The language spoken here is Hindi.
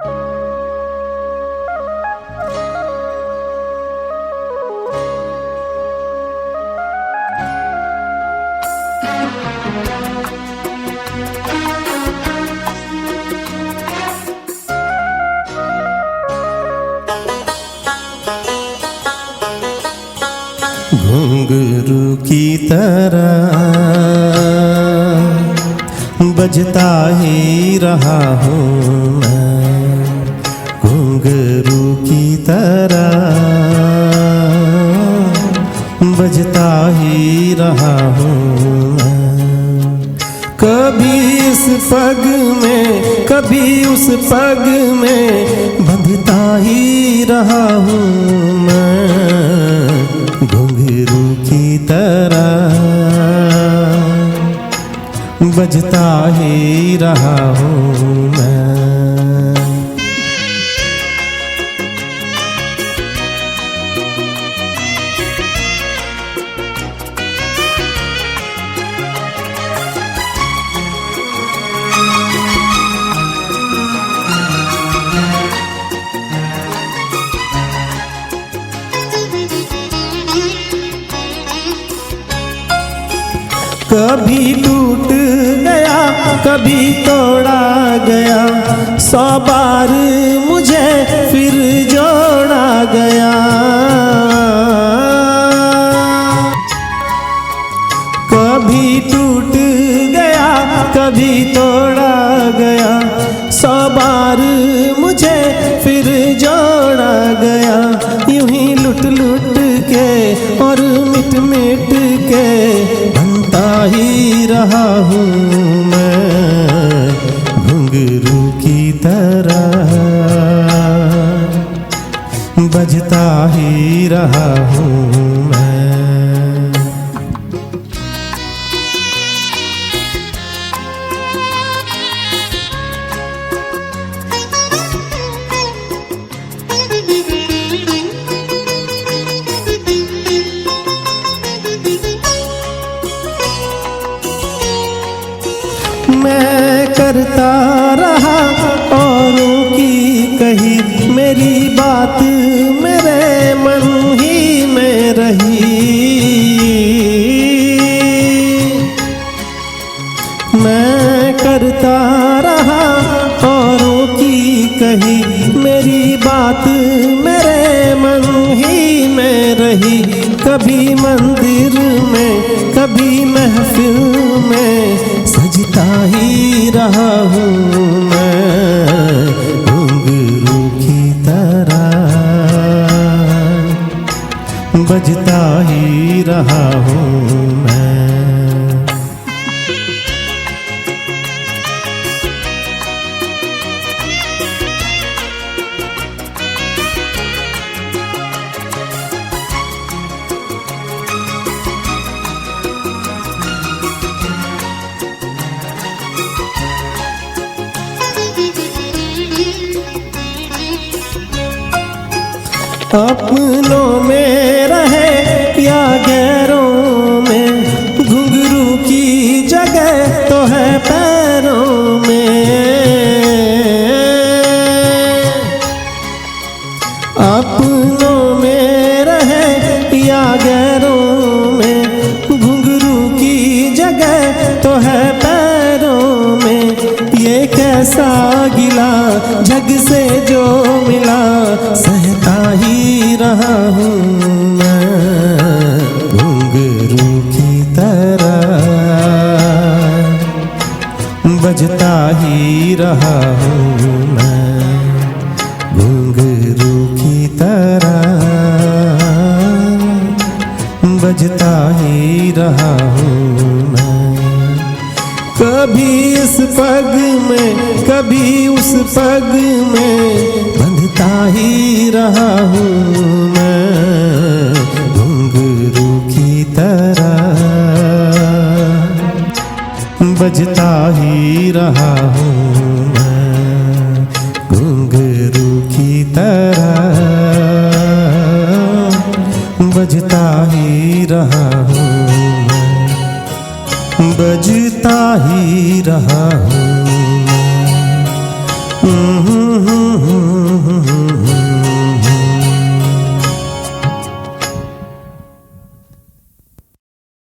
घुंघरू की तरह बजता ही रहा हूँ मैं, घुंघरू की तरह बजता ही रहा हूँ मैं। कभी इस पग में कभी उस पग में बंधता ही रहा हूँ मैं, घुंघरू की तरह बजता ही रहा हूँ मैं। कभी टूट गया कभी तोड़ा गया, 100 बार मुझे फिर जोड़ा गया। कभी टूट गया कभी तोड़ा गया, 100 बार मुझे फिर जोड़ा गया। यूं ही लुट लुट के और मिट मिट के बनता ही रहा हूँ मैं, घुंघरू की तरह बजता ही रहा हूँ मैं। मैं करता रहा औरों की कही, मेरी बात मेरे मन ही में रही। मैं करता रहा औरों की कही, मेरी बात मेरे मन ही में रही। कभी मंदिर में कभी महफिल में सजता ही रहा हूँ मैं, घुंघरू की तरह बजता ही रहा हूँ मैं। अपनों में रहे या गैरों में, घुंघरू की जगह तो है पैरों में। अपनों में रहे या गैरों में, घुंघरू की जगह तो है पैरों में। ये कैसा गिला जग से जो मिला, सहता ही रहा हूँ मैं, घुंघरू की तरह बजता ही रहा हूँ मैं, घुंघरू की तरह बजता ही रहा हूँ मैं। कभी इस पग में कभी उस पग में बंधता ही रहा हूँ मैं, घुंघरू की तरह बजता ही रहा हूँ।